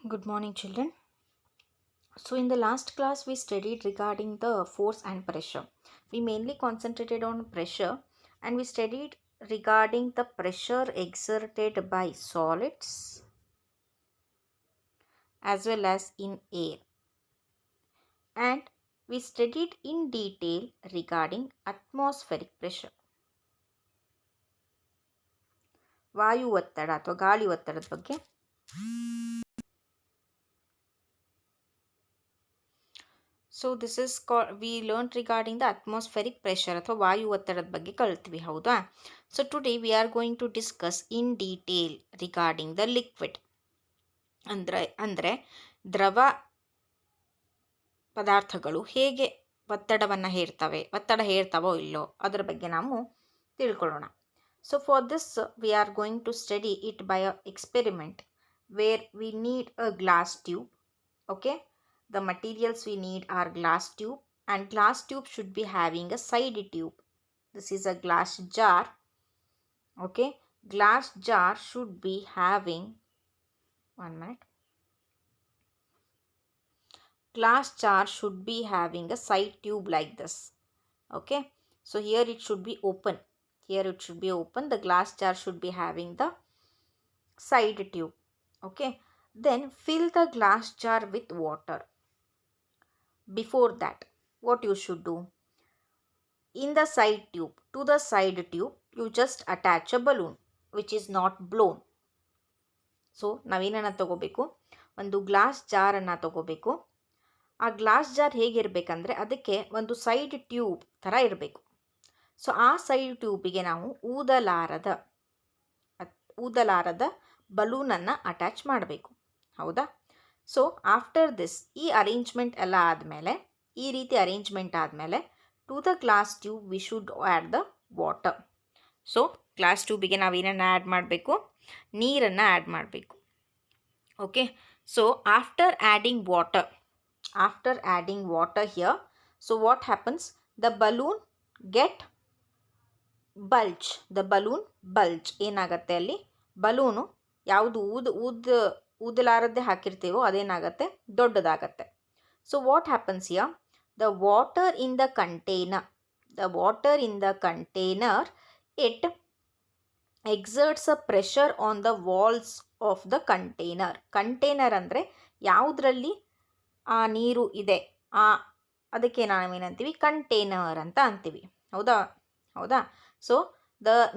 Good morning, children. So, in the last class, we studied regarding the force and pressure. We mainly concentrated on pressure and we studied regarding the pressure exerted by solids as well as in air. And we studied in detail regarding atmospheric pressure. ವಾಯು ಒತ್ತಡ ಅಥವಾ ಗಾಳಿ ಒತ್ತಡದ ಬಗ್ಗೆ. So this is we learn regarding the atmospheric pressure ಅಥವಾ ವಾಯು ಒತ್ತಡದ ಬಗ್ಗೆ ಕಲ್ತ್ವಿ, ಹೌದಾ? So today we are going to discuss in detail regarding the liquid. ಅಂದರೆ ದ್ರವ ಪದಾರ್ಥಗಳು ಹೇಗೆ ಒತ್ತಡ ಹೇರ್ತಾವೋ ಇಲ್ಲೋ ಅದರ ಬಗ್ಗೆ ನಾವು ತಿಳ್ಕೊಳ್ಳೋಣ. So for this we are going to study it by a experiment where we need a glass tube. Okay, the materials we need are glass tube, and glass tube should be having a side tube. This is a glass jar. Okay, glass jar should be having glass jar should be having a side tube like this. Okay, so here it should be open. The glass jar should be having the side tube. Okay, then fill the glass jar with water. Before that, what you should do? In the side tube, to the side tube, you just attach a balloon which is not blown. So ನಾವೇನನ್ನು ತಗೋಬೇಕು? ಒಂದು glass ಜಾರನ್ನು ತಗೋಬೇಕು. ಆ glass jar ಹೇಗಿರಬೇಕಂದ್ರೆ ಅದಕ್ಕೆ ಒಂದು side tube ಥರ ಇರಬೇಕು. So ಆ ಸೈಡ್ ಟ್ಯೂಬಿಗೆ ನಾವು ಊದಲಾರದ ಬಲೂನನ್ನು ಅಟ್ಯಾಚ್ ಮಾಡಬೇಕು, ಹೌದಾ? ಸೊ ಆಫ್ಟರ್ ದಿಸ್ ಈ ರೀತಿ ಅರೇಂಜ್ಮೆಂಟ್ ಆದಮೇಲೆ to the glass tube we should add the water. So glass ಟ್ಯೂಬಿಗೆ ನಾವೇನನ್ನು ಆ್ಯಡ್ ಮಾಡಬೇಕು? ನೀರನ್ನು ಆ್ಯಡ್ ಮಾಡಬೇಕು. Okay, so after adding water here, so what happens? The balloon bulge ಏನಾಗುತ್ತೆ? ಅಲ್ಲಿ ಬಲೂನು ಯಾವುದು ಊದಲಾರದ್ದೇ ಹಾಕಿರ್ತೀವೋ ಅದೇನಾಗುತ್ತೆ? ದೊಡ್ಡದಾಗತ್ತೆ. So what happens here? The water in the container, it exerts a pressure on the walls of the container. Container ಅಂದರೆ ಯಾವುದರಲ್ಲಿ ಆ ನೀರು ಇದೆ ಅದಕ್ಕೆ ನಾವೇನಂತೀವಿ? ಕಂಟೈನರ್ ಅಂತ ಅಂತೀವಿ, ಹೌದಾ? ಸೊ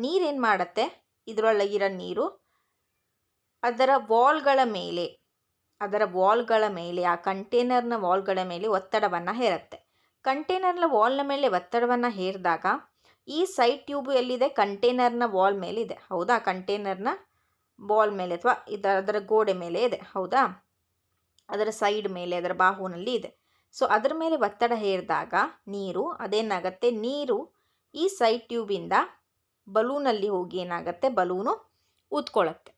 ನೀರೇನು ಮಾಡುತ್ತೆ? ಇದರೊಳಗಿರೋ ನೀರು ಅದರ ವಾಲ್ಗಳ ಮೇಲೆ ಆ ಕಂಟೈನರ್ನ ವಾಲ್ಗಳ ಮೇಲೆ ಒತ್ತಡವನ್ನು ಹೇರುತ್ತೆ. ಕಂಟೈನರ್ನ ವಾಲ್ನ ಮೇಲೆ ಒತ್ತಡವನ್ನು ಹೇರಿದಾಗ ಈ ಸೈಡ್ ಟ್ಯೂಬ್ ಎಲ್ಲಿದೆ? ಕಂಟೈನರ್ನ ವಾಲ್ ಮೇಲೆ ಇದೆ, ಹೌದಾ? ಕಂಟೈನರ್ನ ವಾಲ್ ಮೇಲೆ ಅಥವಾ ಅದರ ಗೋಡೆ ಮೇಲೆ ಇದೆ, ಹೌದಾ? ಅದರ ಸೈಡ್ ಮೇಲೆ, ಅದರ ಬಾಹುನಲ್ಲಿ ಇದೆ. ಸೊ ಅದರ ಮೇಲೆ ಒತ್ತಡ ಹೇರಿದಾಗ ಅದೇನಾಗುತ್ತೆ? ನೀರು ಈ ಸೈಡ್ ಟ್ಯೂಬಿಂದ ಬಲೂನಲ್ಲಿ ಹೋಗಿ ಏನಾಗುತ್ತೆ? Balloon ಊದ್ಕೊಳ್ಳುತ್ತೆ,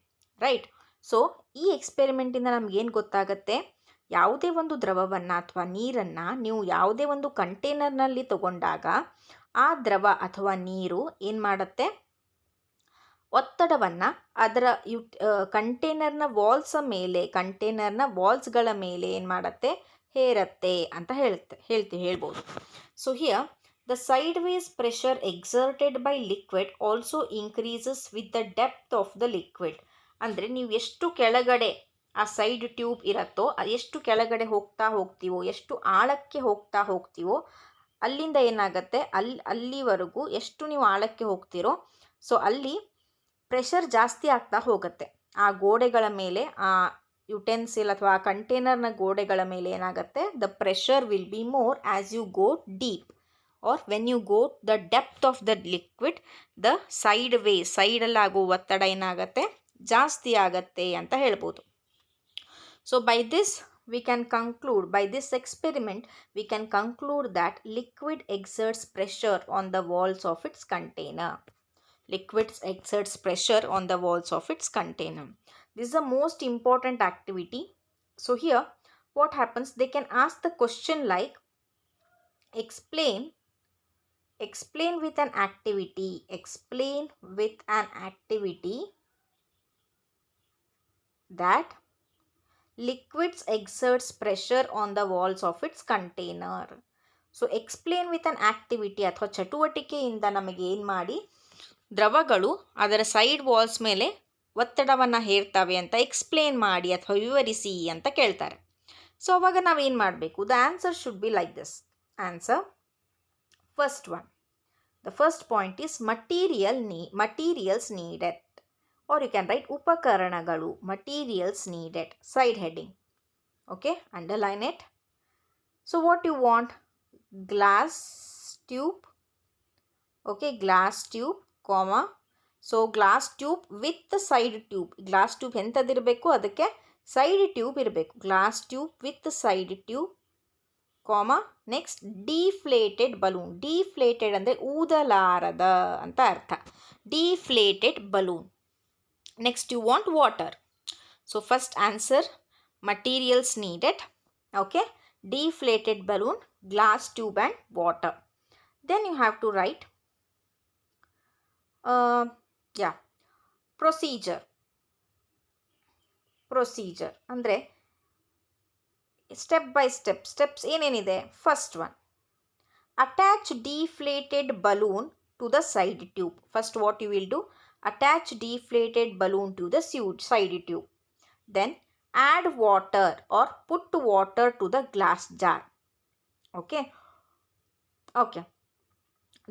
right? ಸೊ ಈ ಎಕ್ಸ್ಪೆರಿಮೆಂಟಿಂದ ನಮಗೇನು ಗೊತ್ತಾಗುತ್ತೆ? ಯಾವುದೇ ಒಂದು ದ್ರವವನ್ನು ಅಥವಾ ನೀರನ್ನು ನೀವು ಯಾವುದೇ ಒಂದು ಕಂಟೈನರ್ನಲ್ಲಿ ತಗೊಂಡಾಗ ಆ ದ್ರವ ಅಥವಾ ನೀರು ಏನು ಮಾಡುತ್ತೆ? ಒತ್ತಡವನ್ನು ಅದರ ಕಂಟೈನರ್ನ ವಾಲ್ಸ್ಗಳ ಮೇಲೆ ಏನು ಮಾಡುತ್ತೆ? ಹೇರುತ್ತೆ ಅಂತ ಹೇಳ್ಬೋದು. So here the sideways pressure exerted by liquid also increases with the depth of the liquid. ಅಂದರೆ ನೀವು ಎಷ್ಟು ಕೆಳಗಡೆ ಆ ಸೈಡ್ ಟ್ಯೂಬ್ ಇರುತ್ತೋ, ಎಷ್ಟು ಕೆಳಗಡೆ ಹೋಗ್ತೀವೋ, ಎಷ್ಟು ಆಳಕ್ಕೆ ಹೋಗ್ತೀವೋ ಅಲ್ಲಿಂದ ಏನಾಗುತ್ತೆ? ಅಲ್ಲಿವರೆಗೂ ಎಷ್ಟು ನೀವು ಆಳಕ್ಕೆ ಹೋಗ್ತೀರೋ ಸೊ ಅಲ್ಲಿ ಪ್ರೆಷರ್ ಜಾಸ್ತಿ ಆಗ್ತಾ ಹೋಗುತ್ತೆ. ಆ ಗೋಡೆಗಳ ಮೇಲೆ, ಆ ಯುಟೆನ್ಸಿಲ್ ಅಥವಾ ಕಂಟೈನರ್ನ ಗೋಡೆಗಳ ಮೇಲೆ ಏನಾಗುತ್ತೆ? The pressure will be more as you go deep, or when you go the depth of the liquid, the ಸೈಡಲ್ಲಾಗೋ ಒತ್ತಡ ಏನಾಗುತ್ತೆ? ಜಾಸ್ತಿ ಆಗತ್ತೆ ಅಂತ ಹೇಳ್ಬೋದು. So by this experiment we can conclude that liquid exerts pressure on the walls of its container. This is the most important activity. So here what happens? They can ask the question like, explain with an activity that liquids exerts pressure on the walls of its container. So explain with an activity ಅಥವಾ ಚಟುವಟಿಕೆಯಿಂದ ನಮಗೆ ಏನು ಮಾಡಿ ದ್ರವಗಳು ಅದರ side walls ಮೇಲೆ ಒತ್ತಡವನ್ನು ಹೇರ್ತವೆ ಅಂತ ಎಕ್ಸ್ಪ್ಲೇನ್ ಮಾಡಿ ಅಥವಾ ವಿವರಿಸಿ ಅಂತ ಕೇಳ್ತಾರೆ. ಸೊ ಅವಾಗ ನಾವೇನು ಮಾಡಬೇಕು? The answer should be like this. Answer first one. The first point is materials needed, or you can write ಉಪಕರಣಗಳು, materials needed, side heading. Okay, underline it. So what you want? Glass tube. Okay, glass tube, comma. So glass tube with the side tube. Glass tube ಎಂತದಿರಬೇಕು? ಅದಕ್ಕೆ side tube ಇರಬೇಕು. Glass tube with side tube, comma. Next deflated balloon. Deflated ಅಂದರೆ ಊದಲಾರದ ಅಂತ ಅರ್ಥ. Deflated balloon. Next you want water. So first answer materials needed. Okay, deflated balloon, glass tube and water. Then you have to write procedure ಅಂದರೆ step by steps ಏನೇನಿದೆ. First one, attach deflated balloon to the side tube. First what you will do? Attach deflated balloon to the side tube. Then add water or put water to the glass jar. Okay.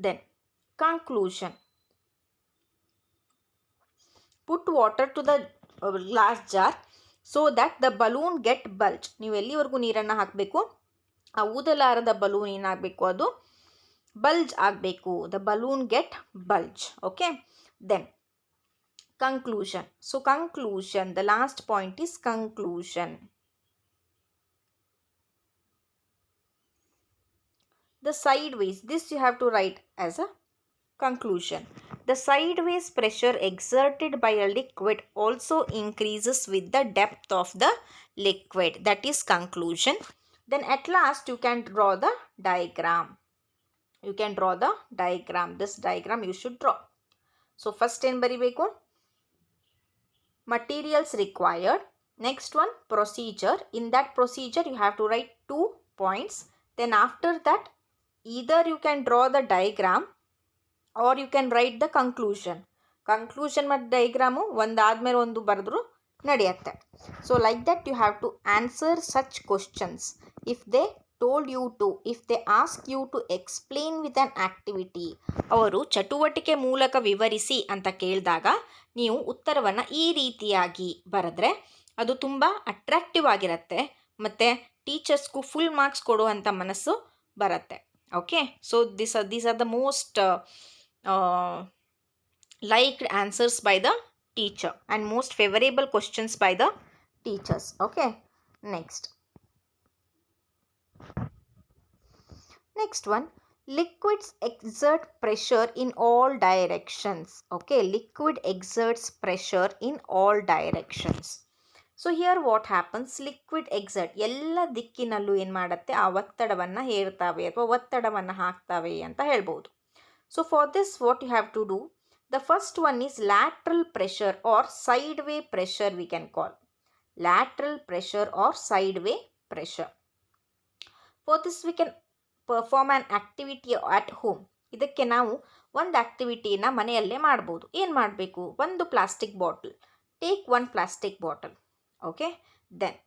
Then conclusion. Put water to the glass jar so that the balloon get bulge. ನೀವು ಎಲ್ಲಿವರೆಗೂ ನೀರನ್ನು ಹಾಕಬೇಕು? ಆ ಊದಲಾರದ balloon ಏನಾಗಬೇಕು? ಅದು bulge ಆಗಬೇಕು. The balloon get bulge. Okay. Then conclusion. So conclusion, the last point is conclusion. The sideways, this you have to write as a conclusion. The sideways pressure exerted by a liquid also increases with the depth of the liquid. That is conclusion. Then at last you can draw the diagram. This diagram you should draw. So first ಏನು ಬರಿಬೇಕು? Materials required. Next one, procedure. In that procedure you have to write 2 points. Then after that either you can draw the diagram or you can write the conclusion. ಮತ್ತು diagram ಒಂದಾದ್ಮೇಲೆ ಒಂದು ಬರೆದ್ರು ನಡೆಯುತ್ತೆ. So like that you have to answer such questions if they told you to, if they ask you to explain with an activity. ಅವರು ಚಟುವಟಿಕೆ ಮೂಲಕ ವಿವರಿಸಿ ಅಂತ ಕೇಳಿದಾಗ ನೀವು ಉತ್ತರವನ್ನು ಈ ರೀತಿಯಾಗಿ ಬರೆದ್ರೆ ಅದು ತುಂಬ ಅಟ್ರಾಕ್ಟಿವ್ ಆಗಿರುತ್ತೆ ಮತ್ತು ಟೀಚರ್ಸ್ಗೂ ಫುಲ್ ಮಾರ್ಕ್ಸ್ ಕೊಡುವಂಥ ಮನಸ್ಸು ಬರುತ್ತೆ. Okay, so these are the most liked answers by the teacher and most favorable questions by the teachers. Okay, next one, liquids exert pressure in all directions. Okay, liquid exerts pressure in all directions. So here what happens? Liquid exert ಎಲ್ಲ ದಿಕ್ಕಿನಲ್ಲೂ ಏನು ಮಾಡುತ್ತೆ? ಆ ಒತ್ತಡವನ್ನು ಹೇರ್ತವೆ ಅಥವಾ ಒತ್ತಡವನ್ನು ಹಾಕ್ತವೆ ಅಂತ ಹೇಳ್ಬೋದು. So for this what you have to do? The first one is lateral pressure or sideway pressure we can call. Lateral pressure or sideway pressure. For this we can perform an activity at home. ಇದಕ್ಕೆ ನಾವು ಒಂದು ಆ್ಯಕ್ಟಿವಿಟಿನ ಮನೆಯಲ್ಲೇ ಮಾಡ್ಬೋದು. ಏನು ಮಾಡಬೇಕು? ಒಂದು plastic bottle. Take one plastic bottle. Okay, then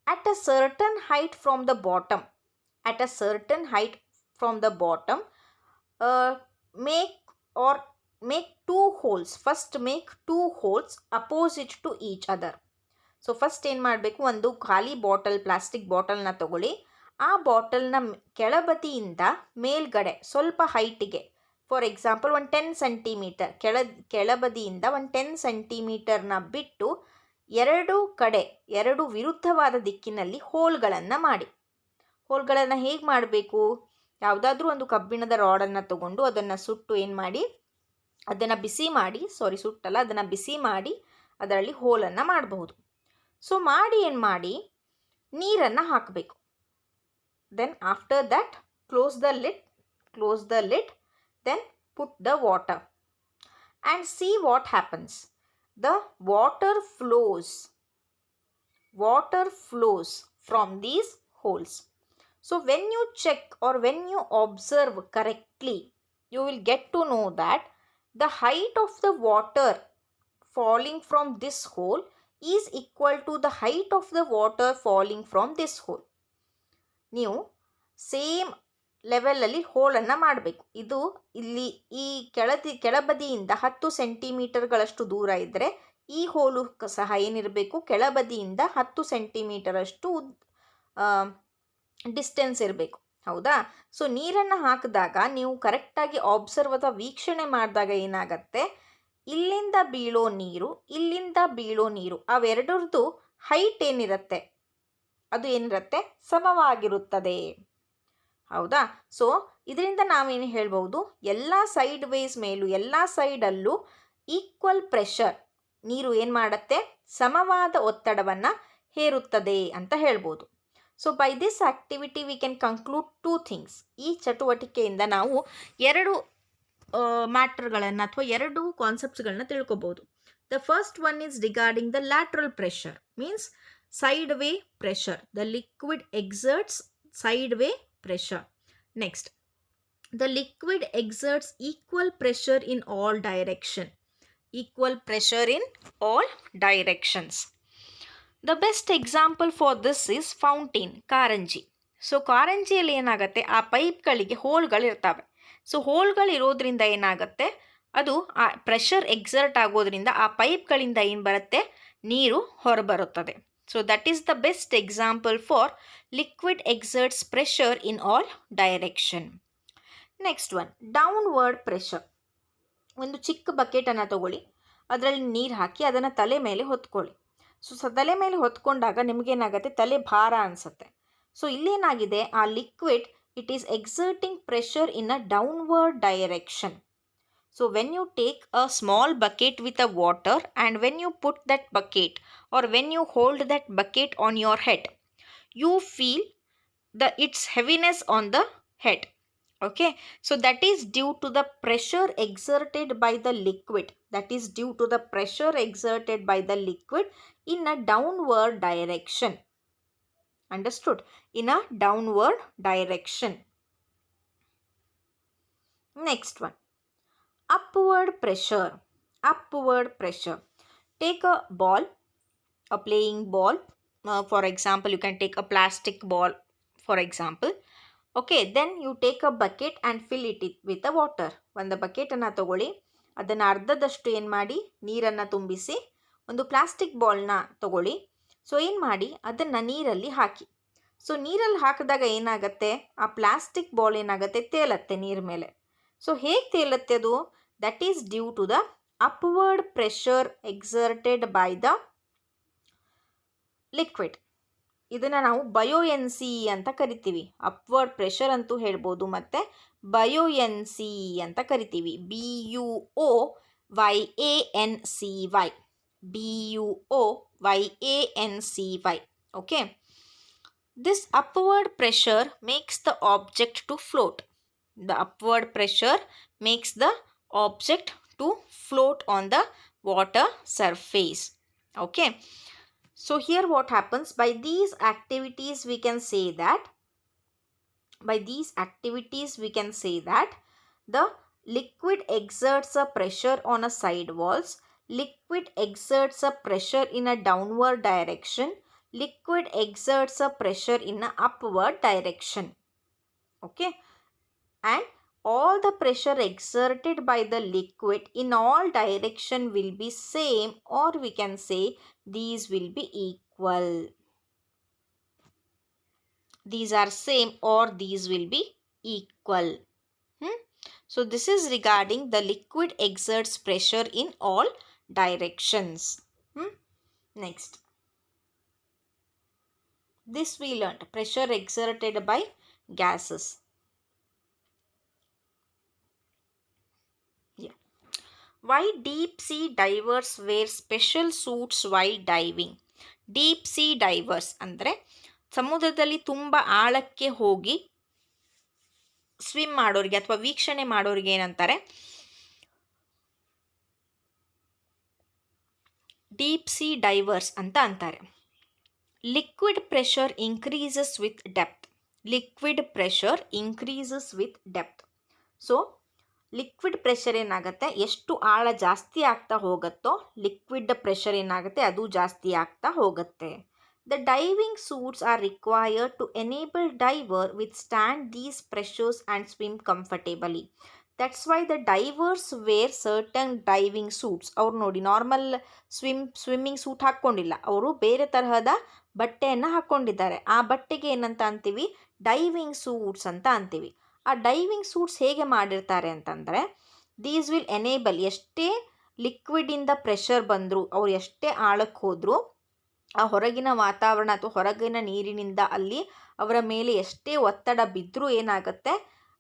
at a certain height from the bottom, make 2 holes. First make 2 holes opposite to each other. So first ಏನು ಮಾಡಬೇಕು? ಒಂದು ಖಾಲಿ ಬಾಟಲ್, ಪ್ಲಾಸ್ಟಿಕ್ ಬಾಟಲ್ನ ತಗೊಳ್ಳಿ. ಆ ಬಾಟಲ್ನ ಕೆಳಬದಿಯಿಂದ ಮೇಲ್ಗಡೆ ಸ್ವಲ್ಪ ಹೈಟಿಗೆ, ಫಾರ್ ಎಕ್ಸಾಂಪಲ್ ಒಂದು 10 ಸೆಂಟಿಮೀಟರ್ ಕೆಳಬದಿಯಿಂದ ಒಂದು 10 ಸೆಂಟಿಮೀಟರ್ನ ಬಿಟ್ಟು ಎರಡು ವಿರುದ್ಧವಾದ ದಿಕ್ಕಿನಲ್ಲಿ ಹೋಲ್ಗಳನ್ನು ಮಾಡಿ. ಹೋಲ್ಗಳನ್ನು ಹೇಗೆ ಮಾಡಬೇಕು? ಯಾವುದಾದ್ರೂ ಒಂದು ಕಬ್ಬಿಣದ ರಾಡನ್ನು ತಗೊಂಡು ಅದನ್ನು ಸುಟ್ಟು ಏನು ಮಾಡಿ, ಅದನ್ನು ಬಿಸಿ ಮಾಡಿ ಅದರಲ್ಲಿ ಹೋಲನ್ನು ಮಾಡಬಹುದು. ಸೊ ಮಾಡಿ ಏನು ಮಾಡಿ, ನೀರನ್ನು ಹಾಕಬೇಕು. Then after that close the lid, then put the water and see what happens. The water flows water flows from these holes. So when you check or when you observe correctly, you will get to know that the height of the water falling from this hole is equal to the height of the water falling from this hole. ನೀವು same ಲೆವೆಲಲ್ಲಿ ಹೋಲನ್ನು ಮಾಡಬೇಕು. ಇದು ಇಲ್ಲಿ ಈ ಕೆಳಬದಿಯಿಂದ 10 ಸೆಂಟಿಮೀಟರ್ಗಳಷ್ಟು ದೂರ ಇದ್ದರೆ ಈ ಹೋಲು ಸಹ ಏನಿರಬೇಕು, ಕೆಳಬದಿಯಿಂದ 10 ಸೆಂಟಿಮೀಟರಷ್ಟು ಡಿಸ್ಟೆನ್ಸ್ ಇರಬೇಕು. ಹೌದಾ? ಸೊ ನೀರನ್ನು ಹಾಕಿದಾಗ ನೀವು ಕರೆಕ್ಟಾಗಿ ಆಬ್ಸರ್ವ್ ಅಥವಾ ವೀಕ್ಷಣೆ ಮಾಡಿದಾಗ ಏನಾಗತ್ತೆ, ಇಲ್ಲಿಂದ ಬೀಳೋ ನೀರು ಇಲ್ಲಿಂದ ಬೀಳೋ ನೀರು ಅವೆರಡರದ್ದು ಹೈಟ್ ಏನಿರುತ್ತೆ ಅದು ಏನಿರುತ್ತೆ, ಸಮವಾಗಿರುತ್ತದೆ. ಹೌದಾ? ಸೊ ಇದರಿಂದ ನಾವೇನು ಹೇಳ್ಬೋದು, ಎಲ್ಲ ಸೈಡ್ ವೇಸ್ ಮೇಲೂ ಎಲ್ಲ ಸೈಡಲ್ಲೂ ಈಕ್ವಲ್ ಪ್ರೆಷರ್, ನೀರು ಏನು ಮಾಡುತ್ತೆ, ಸಮವಾದ ಒತ್ತಡವನ್ನು ಹೇರುತ್ತದೆ ಅಂತ ಹೇಳ್ಬೋದು. So by this activity we can conclude 2 things. ಈ ಚಟುವಟಿಕೆಯಿಂದ ನಾವು 2 ಮ್ಯಾಟ್ರ್ಗಳನ್ನು ಅಥವಾ 2 ಕಾನ್ಸೆಪ್ಟ್ಸ್ಗಳನ್ನ ತಿಳ್ಕೊಬೋದು. The first one is regarding the lateral pressure, means sideway pressure. The liquid exerts sideway pressure. Next, the liquid exerts equal pressure in all direction. Equal pressure in all directions. The best example for this is fountain, ಕಾರಂಜಿ. So ಕಾರಂಜಿಯಲ್ಲಿ ಏನಾಗುತ್ತೆ, ಆ ಪೈಪ್ಗಳಿಗೆ ಹೋಲ್ಗಳಿರ್ತವೆ. So ಹೋಲ್ಗಳಿರೋದ್ರಿಂದ ಏನಾಗುತ್ತೆ, ಅದು ಆ pressure exert ಆಗೋದ್ರಿಂದ ಆ ಪೈಪ್ಗಳಿಂದ ಏನು ಬರುತ್ತೆ, ನೀರು ಹೊರಬರುತ್ತದೆ. So that is the best example for liquid exerts pressure in all direction. Next one, downward pressure. ಒಂದು ಚಿಕ್ಕ ಬಕೆಟನ್ನು ತಗೊಳ್ಳಿ, ಅದರಲ್ಲಿ ನೀರು ಹಾಕಿ ಅದನ್ನು ತಲೆ ಮೇಲೆ ಹೊತ್ಕೊಳ್ಳಿ. ಸೊ ತಲೆ ಮೇಲೆ ಹೊತ್ಕೊಂಡಾಗ ನಿಮಗೇನಾಗುತ್ತೆ, ತಲೆ ಭಾರ ಅನಿಸುತ್ತೆ. ಸೊ ಇಲ್ಲೇನಾಗಿದೆ, ಆ liquid it is exerting pressure in a downward direction. So when you take a small bucket with a water and when you put that bucket or when you hold that bucket on your head, you feel its heaviness on the head. Okay, so that is due to the pressure exerted by the liquid. That is due to the pressure exerted by the liquid in a downward direction. Understood? In a downward direction. Next one, upward pressure. Upward pressure. Take a ball, a playing ball. For example, you can take a plastic ball, for example. Okay, then you take a bucket and fill it with the water. ಒಂದು ಬಕೆಟನ್ನು ತಗೊಳ್ಳಿ, ಅದನ್ನು ಅರ್ಧದಷ್ಟು ಏನು ಮಾಡಿ, ನೀರನ್ನು ತುಂಬಿಸಿ, ಒಂದು plastic ಬಾಲ್ನ ತಗೊಳ್ಳಿ. ಸೊ ಏನು ಮಾಡಿ, ಅದನ್ನು ನೀರಲ್ಲಿ ಹಾಕಿ. ಸೊ ನೀರಲ್ಲಿ ಹಾಕಿದಾಗ ಏನಾಗುತ್ತೆ, ಆ ಪ್ಲಾಸ್ಟಿಕ್ ಬಾಲ್ ಏನಾಗುತ್ತೆ, ತೇಲತ್ತೆ ನೀರ ಮೇಲೆ. ಸೊ ಹೇಗೆ ತೇಲತ್ತೆ ಅದು, that is due to the upward pressure exerted by the liquid. ಇದನ್ನು ನಾವು ಬಯೋಯೆನ್ಸಿ ಅಂತ ಕರಿತೀವಿ. ಅಪ್ವರ್ಡ್ ಪ್ರೆಷರ್ ಅಂತೂ ಹೇಳ್ಬೋದು, ಮತ್ತು ಬಯೋಯೆನ್ಸಿ ಅಂತ ಕರಿತೀವಿ. BUOYANCY. BUOYANCY. Okay, this upward pressure makes the object to float. The upward pressure makes the object to float on the water surface. Okay, so here what happens, by these activities we can say that the liquid exerts a pressure on a side walls, liquid exerts a pressure in a downward direction, liquid exerts a pressure in a upward direction. Okay, and all the pressure exerted by the liquid in all direction will be same, or we can say these will be equal. These are same or these will be equal. So this is regarding the liquid exerts pressure in all directions. Next, this we learnt, pressure exerted by gases. Why deep sea divers wear special suits while diving? Deep sea divers ಅಂದರೆ ಸಮುದ್ರದಲ್ಲಿ ತುಂಬ ಆಳಕ್ಕೆ ಹೋಗಿ swim ಮಾಡೋರಿಗೆ ಅಥವಾ ವೀಕ್ಷಣೆ ಮಾಡೋರಿಗೆ ಏನಂತಾರೆ, ಡೀಪ್ ಸಿ ಡೈವರ್ಸ್ ಅಂತ ಅಂತಾರೆ. Liquid pressure increases with depth. Liquid pressure increases with depth. So liquid pressure ಏನಾಗುತ್ತೆ, ಎಷ್ಟು ಆಳ ಜಾಸ್ತಿ ಆಗ್ತಾ ಹೋಗುತ್ತೋ ಲಿಕ್ವಿಡ್ ಪ್ರೆಷರ್ ಏನಾಗುತ್ತೆ ಅದು ಜಾಸ್ತಿ ಆಗ್ತಾ ಹೋಗುತ್ತೆ. The diving suits are required to enable diver withstand these pressures and swim comfortably. That's why the divers wear certain diving suits. ಅವ್ರು ನೋಡಿ ನಾರ್ಮಲ್ ಸ್ವಿಮ್ಮಿಂಗ್ ಸೂಟ್ ಹಾಕ್ಕೊಂಡಿಲ್ಲ, ಅವರು ಬೇರೆ ತರಹದ ಬಟ್ಟೆಯನ್ನು ಹಾಕ್ಕೊಂಡಿದ್ದಾರೆ. ಆ ಬಟ್ಟೆಗೆ ಏನಂತ ಅಂತೀವಿ, ಡೈವಿಂಗ್ ಸೂಟ್ಸ್ ಅಂತ ಅಂತೀವಿ. ಆ ಡೈವಿಂಗ್ ಸೂಟ್ಸ್ ಹೇಗೆ ಮಾಡಿರ್ತಾರೆ ಅಂತಂದರೆ, ದೀಸ್ ವಿಲ್ ಎನೇಬಲ್, ಎಷ್ಟೇ ಲಿಕ್ವಿಡಿಂದ ಪ್ರೆಷರ್ ಬಂದರೂ, ಅವ್ರು ಎಷ್ಟೇ ಆಳಕ್ಕೆ ಹೋದರೂ ಆ ಹೊರಗಿನ ವಾತಾವರಣ ಅಥವಾ ಹೊರಗಿನ ನೀರಿನಿಂದ ಅಲ್ಲಿ ಅವರ ಮೇಲೆ ಎಷ್ಟೇ ಒತ್ತಡ ಬಿದ್ದರೂ ಏನಾಗುತ್ತೆ,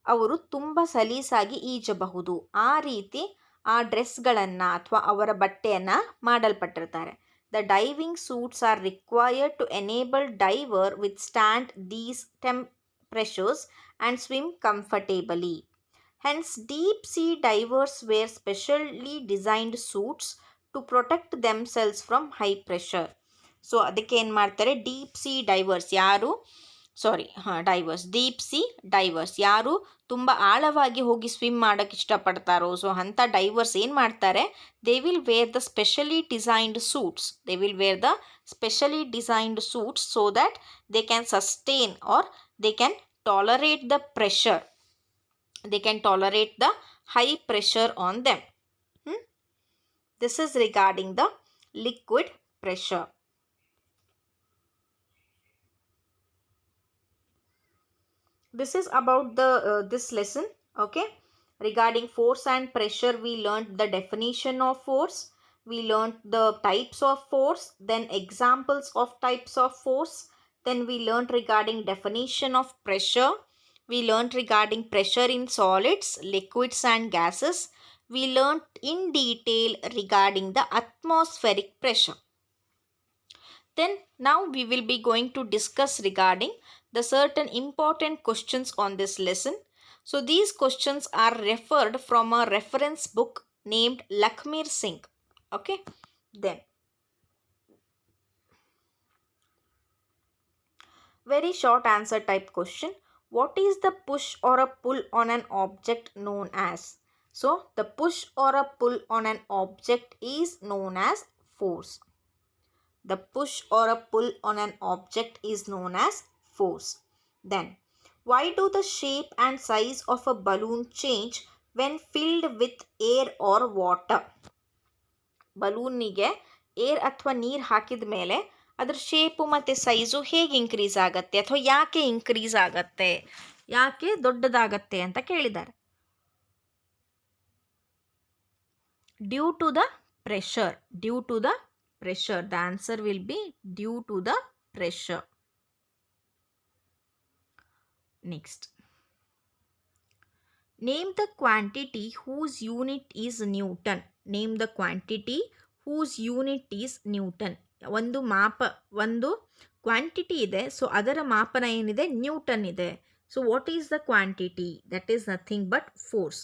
ಅವರು ತುಂಬ ಸಲೀಸಾಗಿ ಈಜಬಹುದು. ಆ ರೀತಿ ಆ ಡ್ರೆಸ್ಗಳನ್ನು ಅಥವಾ ಅವರ ಬಟ್ಟೆಯನ್ನು ಮಾಡಲ್ಪಟ್ಟಿರ್ತಾರೆ. The diving suits are required to enable diver withstand these pressures and swim comfortably. Hence, deep sea divers wear specially designed suits to protect themselves from high pressure. So ಅದಕ್ಕೆ ಏನು ಮಾಡ್ತಾರೆ, deep sea divers deep sea divers ಯಾರು ತುಂಬ ಆಳವಾಗಿ ಹೋಗಿ swim ಮಾಡೋಕ್ಕೆ ಇಷ್ಟಪಡ್ತಾರೋ, so ಅಂಥ divers ಏನು ಮಾಡ್ತಾರೆ, they will wear the specially designed suits so that they can sustain or they can tolerate the pressure. They can tolerate the high pressure on them. This is regarding the liquid pressure. This is about this lesson. Okay. Regarding force and pressure, we learned the definition of force. We learned the types of force, then examples of types of force. Then we learned regarding definition of pressure. We learned regarding pressure in solids, liquids and gases. We learned in detail regarding the atmospheric pressure. Then now we will be going to discuss regarding the certain important questions on this lesson. So these questions are referred from a reference book named Lakhmir Singh. Okay. Then very short answer type question. What is the push or a pull on an object known as? So the push or a pull on an object is known as force. The push or a pull on an object is known as force. Then, why do the shape and size of a balloon change when filled with air or water? ಬಲೂನಿಗೆ air ಅಥವಾ ನೀರು ಹಾಕಿದ ಮೇಲೆ ಅದ್ರ shape ಮತ್ತು size ಹೇಗೆ increase ಆಗುತ್ತೆ ಅಥವಾ ಯಾಕೆ ಇನ್ಕ್ರೀಸ್ ಆಗುತ್ತೆ, ಯಾಕೆ ದೊಡ್ಡದಾಗತ್ತೆ ಅಂತ ಕೇಳಿದ್ದಾರೆ. Due to the pressure. The answer will be due to the pressure. Next, name the quantity whose unit is newton. Name the quantity whose unit is newton. ಒಂದು ಕ್ವಾಂಟಿಟಿ ಇದೆ, ಸೊ ಅದರ ಮಾಪನ ಏನಿದೆ, ನ್ಯೂಟನ್ ಇದೆ. So what is the quantity? That is nothing but force.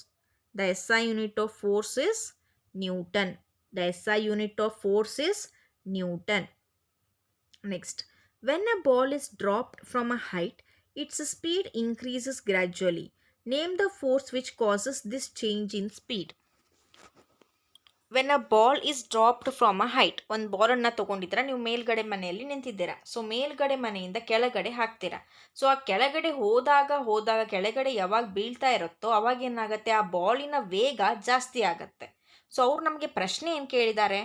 The SI unit of force is newton. Next, when a ball is dropped from a height, its speed increases gradually. Name the force which causes this change in speed. When a ball is dropped from a height. ಒಂದು ಬಾಲನ್ನು ತೊಗೊಂಡಿದ್ದೀರಾ, ನೀವು ಮೇಲ್ಗಡೆ ಮನೆಯಲ್ಲಿ ನಿಂತಿದ್ದೀರಾ. So ಮೇಲ್ಗಡೆ ಮನೆಯಿಂದ ಕೆಳಗಡೆ ಹಾಕ್ತೀರಾ. So ಆ ಕೆಳಗಡೆ ಹೋದಾಗ ಕೆಳಗಡೆ ಯಾವಾಗ ಬೀಳ್ತಾ ಇರುತ್ತೋ ಅವಾಗ ಏನಾಗುತ್ತೆ, ಆ ಬಾಲಿನ ವೇಗ ಜಾಸ್ತಿ ಆಗುತ್ತೆ. ಸೊ ಅವ್ರು ನಮಗೆ ಪ್ರಶ್ನೆ ಏನು ಕೇಳಿದ್ದಾರೆ,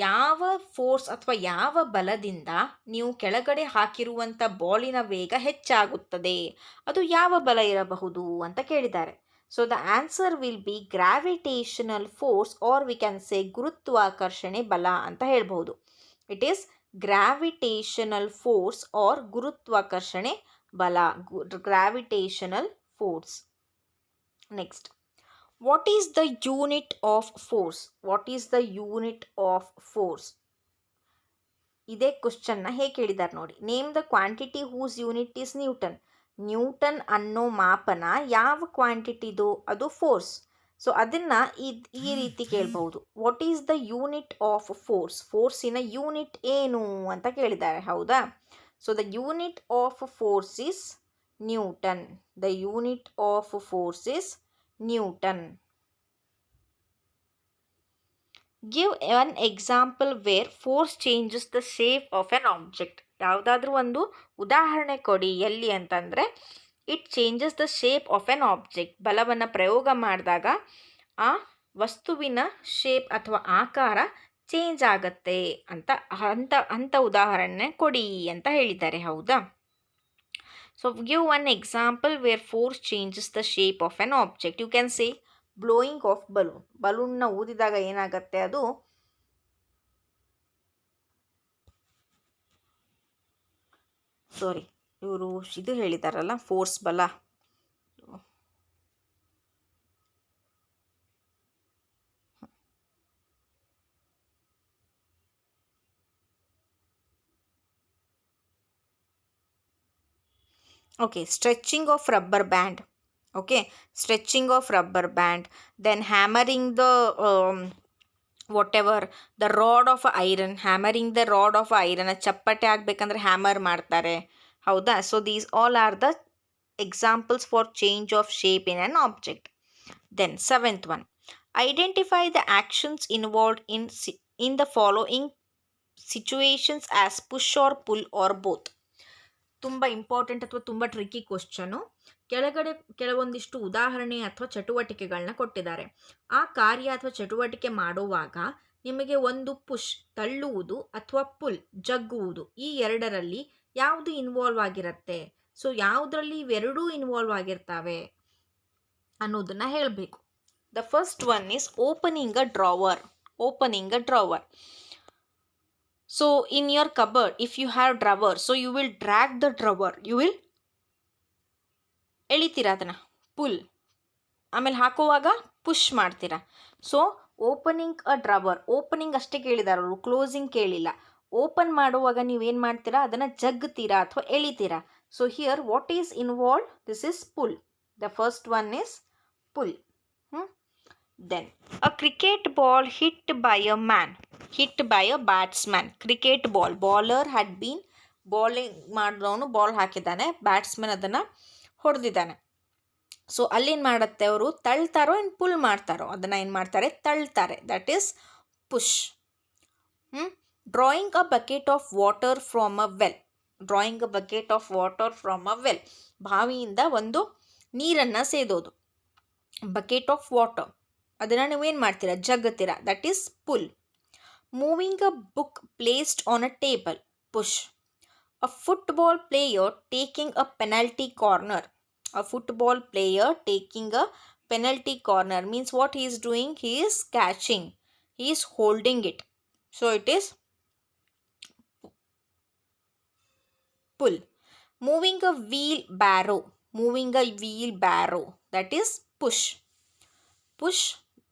ಯಾವ ಫೋರ್ಸ್ ಅಥವಾ ಯಾವ ಬಲದಿಂದ ನೀವು ಕೆಳಗಡೆ ಹಾಕಿರುವಂಥ ಬಾಲಿನ ವೇಗ ಹೆಚ್ಚಾಗುತ್ತದೆ, ಅದು ಯಾವ ಬಲ ಇರಬಹುದು ಅಂತ ಕೇಳಿದ್ದಾರೆ. So the answer will be gravitational force, or we can say ಗುರುತ್ವಾಕರ್ಷಣೆ ಬಲ ಅಂತ ಹೇಳ್ಬಹುದು. It is gravitational force or ಗುರುತ್ವಾಕರ್ಷಣೆ ಬಲ. Gravitational force. Next, what is the unit of force? ಇದೇ ಕ್ವಶನ್ನ ಹೇಗೆ ಕೇಳಿದ್ದಾರೆ ನೋಡಿ. Name the quantity whose unit is newton. Newton ಅನ್ನೋ ಮಾಪನ ಯಾವ ಕ್ವಾಂಟಿಟಿದು? ಅದು ಫೋರ್ಸ್. ಸೊ ಅದನ್ನು ಈ ರೀತಿ ಕೇಳ್ಬಹುದು. What is the unit of force? ಫೋರ್ಸಿನ ಯೂನಿಟ್ ಏನು ಅಂತ ಕೇಳಿದ್ದಾರೆ, ಹೌದಾ? So the unit of force is newton. The unit of force is newton. Give one example where force changes the shape of an object. ಯಾವುದಾದ್ರೂ ಒಂದು ಉದಾಹರಣೆ ಕೊಡಿ, ಎಲ್ಲಿ ಅಂತಂದರೆ it changes the shape of an object. ಬಲವನ್ನು ಪ್ರಯೋಗ ಮಾಡಿದಾಗ ಆ ವಸ್ತುವಿನ ಶೇಪ್ ಅಥವಾ ಆಕಾರ ಚೇಂಜ್ ಆಗತ್ತೆ ಅಂತ ಉದಾಹರಣೆ ಕೊಡಿ ಅಂತ ಹೇಳಿದ್ದಾರೆ, ಹೌದಾ? So give one example where force changes the shape of an object. You can say blowing of balloon. ಬಲೂನ್ನ ಊದಿದಾಗ ಏನಾಗುತ್ತೆ, ಅದು ಇವರು ಇದು ಹೇಳಿದಾರಲ್ಲ, ಫೋರ್ಸ್ ಬಲ. Okay, stretching of rubber band. Okay, stretching of rubber band. Then hammering the the rod of iron. Hammering the rod of iron. ಚಪ್ಪಟೆ ಆಗಬೇಕಂದ್ರೆ ಹ್ಯಾಮರ್ ಮಾಡ್ತಾರೆ, ಹೌದಾ? So these all are the examples for change of shape in an object. Then 7th one. Identify the actions involved in the following situations as push or pull or both. ತುಂಬ important ಅಥವಾ ತುಂಬ tricky question. ಕೆಳಗಡೆ ಕೆಲವೊಂದಿಷ್ಟು ಉದಾಹರಣೆ ಅಥವಾ ಚಟುವಟಿಕೆಗಳನ್ನ ಕೊಟ್ಟಿದ್ದಾರೆ. ಆ ಕಾರ್ಯ ಅಥವಾ ಚಟುವಟಿಕೆ ಮಾಡುವಾಗ ನಿಮಗೆ ಒಂದು ಪುಷ್ ತಳ್ಳುವುದು ಅಥವಾ ಪುಲ್ ಜಗ್ಗುವುದು, ಈ ಎರಡರಲ್ಲಿ ಯಾವುದು ಇನ್ವಾಲ್ವ್ ಆಗಿರುತ್ತೆ? ಸೊ ಯಾವುದರಲ್ಲಿ ಇವೆರಡೂ ಇನ್ವಾಲ್ವ್ ಆಗಿರ್ತವೆ ಅನ್ನೋದನ್ನು ಹೇಳಬೇಕು. The first one is opening a drawer. Opening a drawer. So in your cupboard, if you have drawer, so you will drag the drawer. You will ಎಳಿತೀರಾ ಅದನ್ನು, ಪುಲ್. ಆಮೇಲೆ ಹಾಕುವಾಗ ಪುಷ್ ಮಾಡ್ತೀರಾ. ಸೊ ಓಪನಿಂಗ್ ಅ drawer, opening ಅಷ್ಟೇ ಕೇಳಿದಾರೆ ಅವರು, closing ಕೇಳಿಲ್ಲ. Open ಮಾಡುವಾಗ ನೀವೇನು ಮಾಡ್ತೀರಾ, ಅದನ್ನು ಜಗ್ತೀರಾ ಅಥವಾ ಎಳಿತೀರಾ. So here what is involve? This is pull. The first one is pull. Then a cricket ball hit by a man, hit by a batsman. Cricket ball, bowler had been bowling ಮಾಡಿದವನು ball ಹಾಕಿದ್ದಾನೆ, batsman ಅದನ್ನು ಹೊಡೆದಿದ್ದಾನೆ. So ಅಲ್ಲೇನು ಮಾಡುತ್ತೆ, ಅವರು ತಳ್ತಾರೋ ಏನು full ಮಾಡ್ತಾರೋ, ಅದನ್ನು ಏನು ಮಾಡ್ತಾರೆ, ತಳ್ತಾರೆ. That is push. Drawing a bucket of water from a well. Drawing a bucket of water from a well. ಬಾವಿಯಿಂದ ಒಂದು ನೀರನ್ನು ಸೇದೋದು. ಬಕೆಟ್ ಆಫ್ ವಾಟರ್, ಅದನ್ನು ನೀವೇನು ಮಾಡ್ತೀರಾ, ಜಗ್ಗುತ್ತೀರಾ. That is pull. Moving a book placed on a table, push. A football player taking a penalty corner. A football player taking a penalty corner means what he is doing, he is catching, he is holding it, so it is pull. Moving a wheelbarrow, moving a wheelbarrow, that is push. push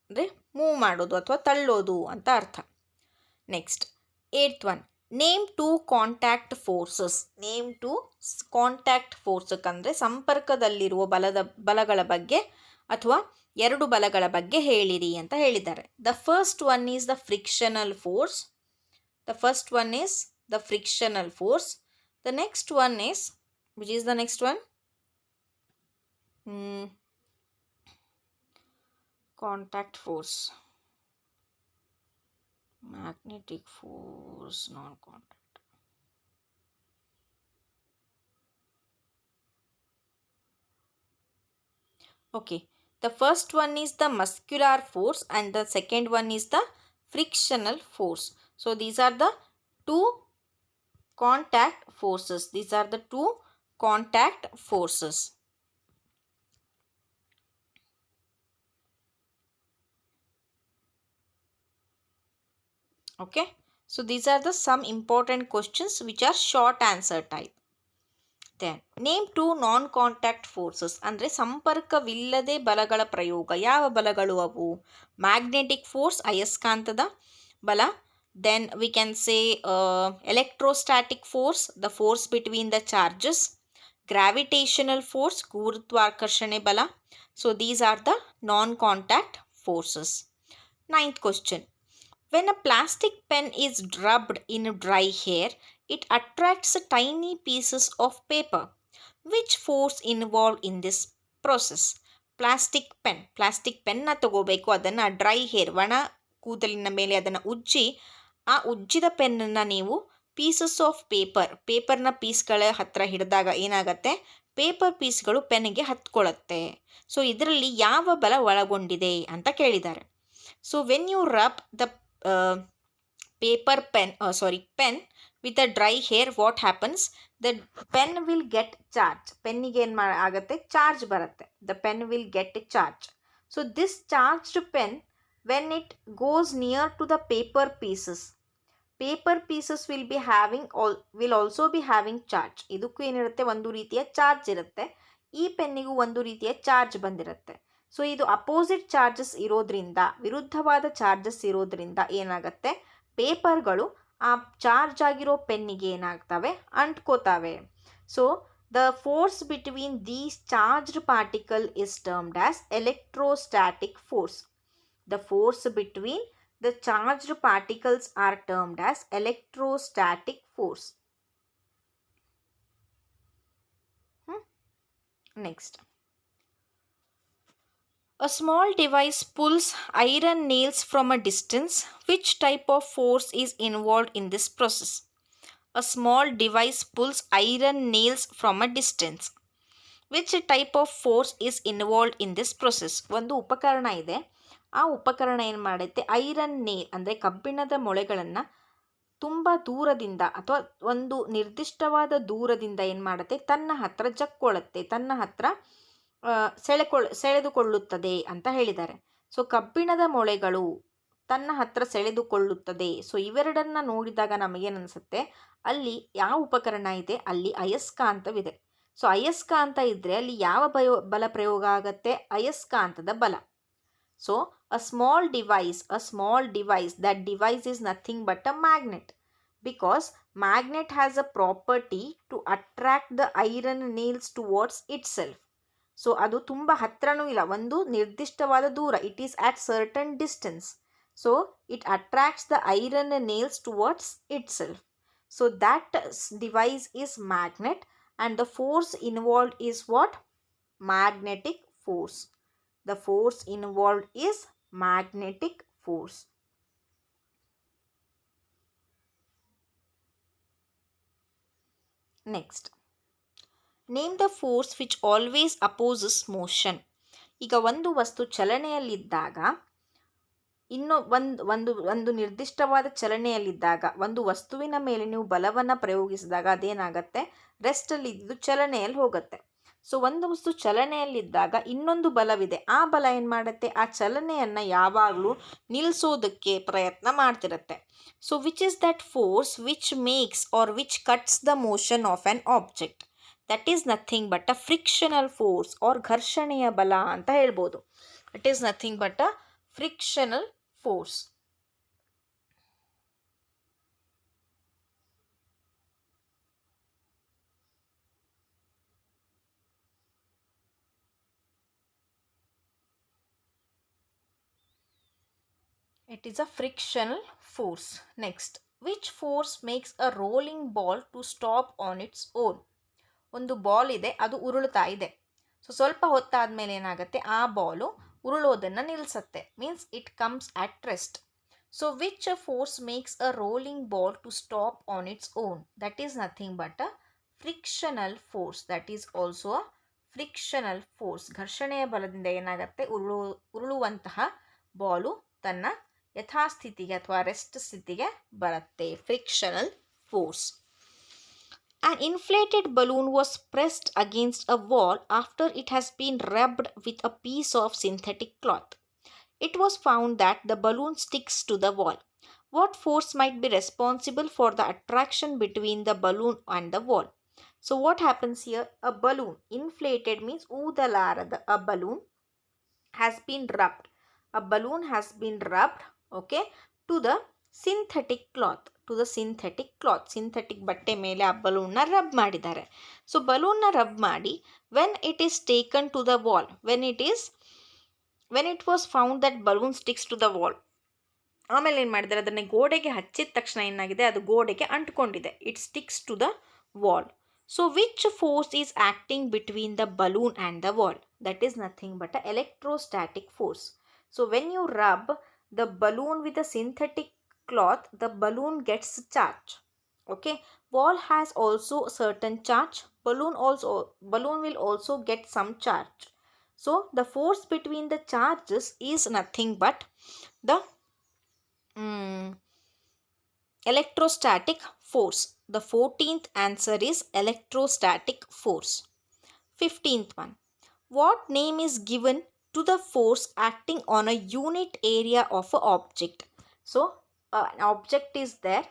ಅಂದರೆ move ಮಾಡೋದು ಅಥವಾ ತಳ್ಳೋದು ಅಂತ ಅರ್ಥ. Next 8th one, name two contact forces. Name two contact forces ಅಂದರೆ ಸಂಪರ್ಕದಲ್ಲಿರುವ ಬಲಗಳ ಬಗ್ಗೆ ಅಥವಾ ಎರಡು ಬಲಗಳ ಬಗ್ಗೆ ಹೇಳಿರಿ ಅಂತ ಹೇಳಿದ್ದಾರೆ. The first one is the frictional force. The first one is the frictional force. The next one is, which is the next one? Contact force, magnetic force, non-contact. Okay, the first one is the muscular force and the second one is the frictional force. So these are the two contact forces. These are the two contact forces. Okay, so these are the some important questions which are short answer type. Then name two non-contact forces. ಅಂದರೆ ಸಂಪರ್ಕವಿಲ್ಲದೆ ಬಲಗಳ ಪ್ರಯೋಗ. ಯಾವ ಬಲಗಳು ಅವು? Magnetic force, ಅಯಸ್ಕಾಂತದ ಬಲ. Then we can say electrostatic force, the force between the charges. Gravitational force, ಗುರುತ್ವಾಕರ್ಷಣೆ ಬಲ. So these are the non-contact forces. Ninth question. When a plastic pen is rubbed in dry hair, it attracts tiny pieces of paper. Which force involved in this process? Plastic ಪೆನ್ನ ತಗೋಬೇಕು, ಅದನ್ನು dry hair ಒಣ ಕೂದಲಿನ ಮೇಲೆ ಅದನ್ನು ಉಜ್ಜಿ, ಆ ಉಜ್ಜಿದ ಪೆನ್ನನ್ನು ನೀವು ಪೀಸಸ್ ಆಫ್ ಪೇಪರ್ನ ಪೀಸ್ಗಳ ಹತ್ತಿರ ಹಿಡಿದಾಗ ಏನಾಗುತ್ತೆ, ಪೇಪರ್ ಪೀಸ್ಗಳು ಪೆನ್ನಿಗೆ ಹತ್ಕೊಳ್ಳುತ್ತೆ. ಸೊ ಇದರಲ್ಲಿ ಯಾವ ಬಲ ಒಳಗೊಂಡಿದೆ ಅಂತ ಕೇಳಿದ್ದಾರೆ. So when you rub the pen with a dry hair, what happens? The pen will get charge. ಪೆನ್ನಿಗೆ ಏನು ಆಗುತ್ತೆ, ಚಾರ್ಜ್ ಬರುತ್ತೆ. The pen will get charge. So this charged pen, when it goes near to the paper pieces will also be having charge. ಇದಕ್ಕೂ ಏನಿರುತ್ತೆ, ಒಂದು ರೀತಿಯ charge ಇರುತ್ತೆ. ಈ ಪೆನ್ನಿಗೂ ಒಂದು ರೀತಿಯ ಚಾರ್ಜ್ ಬಂದಿರುತ್ತೆ. ಸೊ ಇದು ಅಪೋಸಿಟ್ ಚಾರ್ಜಸ್ ಇರೋದ್ರಿಂದ, ವಿರುದ್ಧವಾದ ಚಾರ್ಜಸ್ ಇರೋದ್ರಿಂದ ಏನಾಗುತ್ತೆ, ಪೇಪರ್ಗಳು ಆ ಚಾರ್ಜ್ ಆಗಿರೋ ಪೆನ್ನಿಗೆ ಏನಾಗ್ತವೆ, ಅಂಟ್ಕೋತಾವೆ. So the force between these charged particle is termed as electrostatic force. The force between the charged particles are termed as electrostatic force. Next. A small device pulls iron nails from a distance. Which type of force is involved in this process? A small device pulls iron nails from a distance. Which type of force is involved in this process? ಒಂದು ಉಪಕರಣ ಇದೆ. ಆ ಉಪಕರಣ ಏನು ಮಾಡುತ್ತೆ, iron nail ಅಂದರೆ ಕಬ್ಬಿಣದ ಮೊಳೆಗಳನ್ನು ತುಂಬ ದೂರದಿಂದ ಅಥವಾ ಒಂದು ನಿರ್ದಿಷ್ಟವಾದ ದೂರದಿಂದ ಏನು ಮಾಡುತ್ತೆ, ತನ್ನ ಹತ್ರ ಜಕ್ಕೊಳ್ಳುತ್ತೆ, ತನ್ನ ಹತ್ರ ಸೆಳೆದುಕೊಳ್ಳುತ್ತದೆ ಅಂತ ಹೇಳಿದ್ದಾರೆ. ಸೊ ಕಬ್ಬಿಣದ ಮೊಳೆಗಳು ತನ್ನ ಹತ್ರ ಸೆಳೆದುಕೊಳ್ಳುತ್ತದೆ. ಸೊ ಇವೆರಡನ್ನ ನೋಡಿದಾಗ ನಮಗೇನು ಅನಿಸುತ್ತೆ, ಅಲ್ಲಿ ಯಾವ ಉಪಕರಣ ಇದೆ, ಅಲ್ಲಿ ಅಯಸ್ಕಾಂತವಿದೆ. ಸೊ ಅಯಸ್ಕಾಂತ ಇದ್ದರೆ ಅಲ್ಲಿ ಯಾವ ಬಲ ಪ್ರಯೋಗ ಆಗುತ್ತೆ, ಅಯಸ್ಕಾಂತದ ಬಲ. So a small device, that device is nothing but a magnet, because magnet has a property to attract the iron nails towards itself. So ಅದು ತುಂಬ ಹತ್ರನೂ ಇಲ್ಲ, ಒಂದು ನಿರ್ದಿಷ್ಟವಾದ ದೂರ, it is at certain distance. So it attracts the iron nails towards itself. So that device is magnet, and the force involved is what? Magnetic force. The force involved is magnetic force. Next. Name the force which always opposes motion. ಈಗ ಒಂದು ವಸ್ತು ಚಲನೆಯಲ್ಲಿದ್ದಾಗ, ಒಂದು ನಿರ್ದಿಷ್ಟವಾದ ಚಲನೆಯಲ್ಲಿದ್ದಾಗ, ಒಂದು ವಸ್ತುವಿನ ಮೇಲೆ ನೀವು ಬಲವನ್ನು ಪ್ರಯೋಗಿಸಿದಾಗ ಅದೇನಾಗುತ್ತೆ, ರೆಸ್ಟಲ್ಲಿ ಇದ್ದು ಚಲನೆಯಲ್ಲಿ ಹೋಗುತ್ತೆ. ಸೊ ಒಂದು ವಸ್ತು ಚಲನೆಯಲ್ಲಿದ್ದಾಗ ಇನ್ನೊಂದು ಬಲವಿದೆ, ಆ ಬಲ ಏನು ಮಾಡುತ್ತೆ, ಆ ಚಲನೆಯನ್ನು ಯಾವಾಗಲೂ ನಿಲ್ಲಿಸೋದಕ್ಕೆ ಪ್ರಯತ್ನ ಮಾಡ್ತಿರುತ್ತೆ. So which is that force which makes or which cuts the motion of an object? That is nothing but a frictional force or ಘರ್ಷಣೆಯ ಬಲ ಅಂತ ಹೇಳ್ಬೋದು. It is nothing but a frictional force. It is a frictional force. Next. Which force makes a rolling ball to stop on its own? ಒಂದು ball ಇದೆ, ಅದು ಉರುಳ್ತಾ ಇದೆ. So ಸ್ವಲ್ಪ ಹೊತ್ತಾದಮೇಲೆ ಏನಾಗುತ್ತೆ, ಆ ಬಾಲು ಉರುಳೋದನ್ನು ನಿಲ್ಲಿಸುತ್ತೆ. Means it comes at rest. So which force makes a rolling ball to stop on its own? That is nothing but a frictional force. That is also a frictional force. ಘರ್ಷಣೆಯ ಬಲದಿಂದ ಏನಾಗುತ್ತೆ, ಉರುಳುವಂತಹ ಬಾಲು ತನ್ನ ಯಥಾಸ್ಥಿತಿಗೆ ಅಥವಾ rest ಸ್ಥಿತಿಗೆ ಬರುತ್ತೆ. Frictional force. An inflated balloon was pressed against a wall after it has been rubbed with a piece of synthetic cloth. It was found that the balloon sticks to the wall. What force might be responsible for the attraction between the balloon and the wall? So what happens here? A balloon, inflated means ಊದಲಾರದ, a balloon has been rubbed. A balloon has been rubbed, okay, to the synthetic cloth. Synthetic ಬಟ್ಟೆ ಮೇಲೆ ಆ ಬಲೂನ್ನ rub ಮಾಡಿದ್ದಾರೆ. So ಬಲೂನ್ನ rub ಮಾಡಿ when it is taken to the wall, when it is when it was found that balloon sticks to the wall. ಆಮೇಲೆ ಏನು ಮಾಡಿದ್ದಾರೆ, ಅದನ್ನು ಗೋಡೆಗೆ ಹಚ್ಚಿದ ತಕ್ಷಣ ಏನಾಗಿದೆ, ಅದು ಗೋಡೆಗೆ ಅಂಟ್ಕೊಂಡಿದೆ. It sticks to the wall. So which force is acting between the balloon and the wall? That is nothing but a electrostatic force. So when you rub the balloon with a synthetic cloth, the balloon gets charge. Okay, wall has also certain charge. Balloon will also get some charge. So the force between the charges is nothing but the electrostatic force. The 14th answer is electrostatic force. 15th one, what name is given to the force acting on a unit area of an object? So an object is there.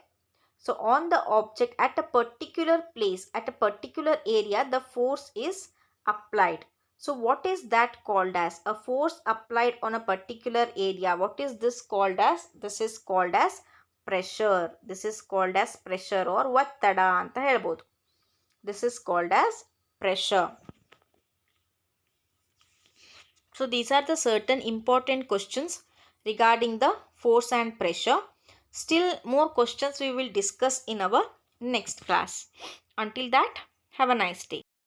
So on the object at a particular place, at a particular area, the force is applied. So what is that called as? A force applied on a particular area. What is this called as? This is called as pressure. This is called as pressure or ಒತ್ತಡ ಅಂತ ಹೇಳ್ಬೋದು. This is called as pressure. So these are the certain important questions regarding the force and pressure. Still more questions we will discuss in our next class. Until that, have a nice day.